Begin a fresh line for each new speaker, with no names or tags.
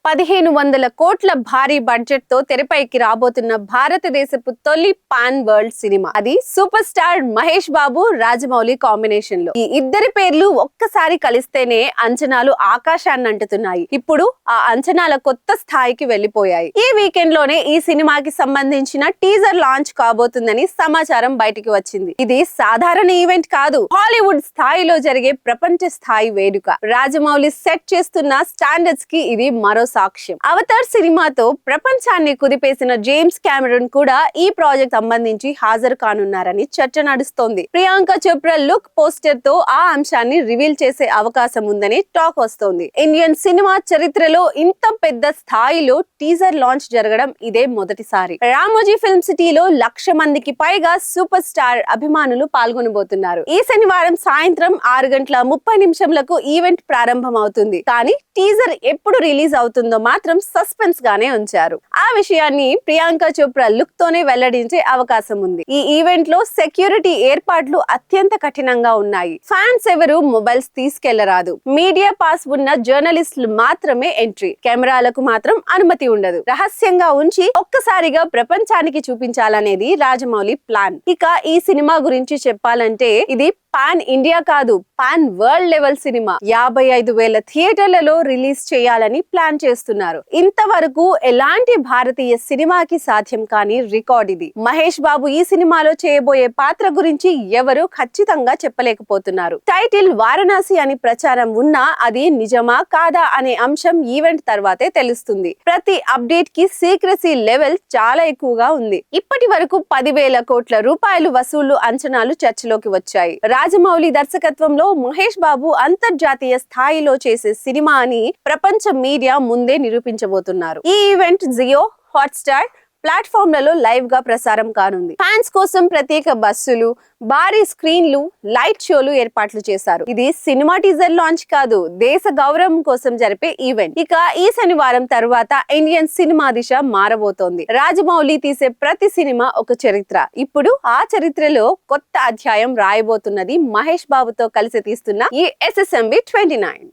1500 కోట్ల భారీ బడ్జెట్ తో తెరపైకి రాబోతున్న భారతదేశపు తొలి పాన్ వరల్డ్ సినిమా. అది super star Mahesh Babu, Rajamouli combination లో. ఈ ఇద్దరి పేర్లు ఒక్కసారి కలిస్తేనే అంచనాలు ఆకాశాన్ని అంటుతున్నాయి. ఇప్పుడు ఆ అంచనాల కొత్త స్థాయికి వెళ్లిపోయాయి. ఈ వీకెండ్ లోనే ఈ సినిమాకి సంబంధించిన టీజర్ లాంచ్ కాబోతుందని సమాచారం బయటికి వచ్చింది. ఇది సాధారణ ఈవెంట్ కాదు, హాలీవుడ్ స్థాయిలో జరిగే ప్రపంచ స్థాయి వేడుక. రాజమౌళి సెట్ చేస్తున్న స్టాండర్డ్స్ కి ఇది మరో సాక్ష్యం. అవతార్ సినిమాతో ప్రపంచాన్ని కుదిపేసిన జేమ్స్ కెమెరూన్ కూడా ఈ ప్రాజెక్ట్ సంబంధించి హాజరు కానున్నారని చర్చ నడుస్తోంది. ప్రియాంక చోప్రా లుక్ పోస్టర్ తో ఆ అంశాన్ని రివీల్ చేసే అవకాశం ఉందని టాక్ వస్తోంది. ఇండియన్ సినిమా చరిత్రలో ఇంత పెద్ద స్థాయిలో టీజర్ లాంచ్ జరగడం ఇదే మొదటిసారి. రామోజీ ఫిల్మ్ సిటీలో 1,00,000 మందికి పైగా సూపర్ స్టార్ అభిమానులు పాల్గొనబోతున్నారు. ఈ శనివారం సాయంత్రం 6:30 ఈవెంట్ ప్రారంభమవుతుంది. కానీ టీజర్ ఎప్పుడు రిలీజ్ అవుతుందో మాత్రం సస్పెన్స్ గానే ఉంచారు. ఆ విషయాన్ని ప్రియాంక చోప్రా లుక్ తోనే వెల్లడించే అవకాశం ఉంది. ఈ ఈవెంట్ లో సెక్యూరిటీ ఏర్పాట్లు అత్యంత కఠినంగా ఉన్నాయి. ఫ్యాన్స్ ఎవరు మొబైల్స్ తీసుకెళ్లరాదు. మీడియా పాస్ ఉన్న జర్నలిస్టులు మాత్రమే ఎంట్రీ. కెమెరాలకు మాత్రం అనుమతి ఉండదు. రహస్యంగా ఉంచి ఒక్కసారిగా ప్రపంచానికి చూపించాలనేది రాజమౌళి ప్లాన్. ఇక ఈ సినిమా గురించి చెప్పాలంటే ఇది పాన్ ఇండియా కాదు, పాన్ వరల్డ్ లెవెల్ సినిమా. 55,000 థియేటర్లలో రిలీజ్ చేయాలని ప్లాన్ చేస్తున్నారు. ఇంతవరకు ఎలాంటి భారతీయ సినిమాకి సాధ్యం కాని రికార్డ్ ఇది. మహేష్ బాబు ఈ సినిమాలో చేయబోయే పాత్ర గురించి ఎవరు ఖచ్చితంగా చెప్పలేకపోతున్నారు. టైటిల్ వారణాసి అని ప్రచారం ఉన్నా అది నిజమా కాదా అనే అంశం ఈవెంట్ తర్వాతే తెలుస్తుంది. ప్రతి అప్డేట్ కి సీక్రెసీ లెవెల్ చాలా ఎక్కువగా ఉంది. ఇప్పటి వరకు 10,000 కోట్ల రూపాయలు వసూళ్లు అంచనాలు చర్చలోకి వచ్చాయి. రాజమౌళి దర్శకత్వంలో మహేష్ బాబు అంతర్జాతీయ స్థాయిలో చేసే సినిమా అని ప్రపంచ మీడియా ముందే నిరూపించబోతున్నారు. ఈ ఈవెంట్ జియో, హాట్‌స్టార్ ప్లాట్ఫామ్లలో లైవ్ గా ప్రసారం కానుంది. ఫ్యాన్స్ కోసం ప్రత్యేక బస్సులు, భారీ స్క్రీన్లు, లైట్ షోలు ఏర్పాట్లు చేశారు. ఇది సినిమా టీజర్ లాంచ్ కాదు, దేశ గౌరవం కోసం జరిపే ఈవెంట్. ఇక ఈ శనివారం తర్వాత ఇండియన్ సినిమా దిశ మారబోతోంది. రాజమౌళి తీసే ప్రతి సినిమా ఒక చరిత్ర. ఇప్పుడు ఆ చరిత్రలో కొత్త అధ్యాయం రాయబోతున్నది మహేష్ బాబుతో కలిసి తీస్తున్న ఈ SSMB 29.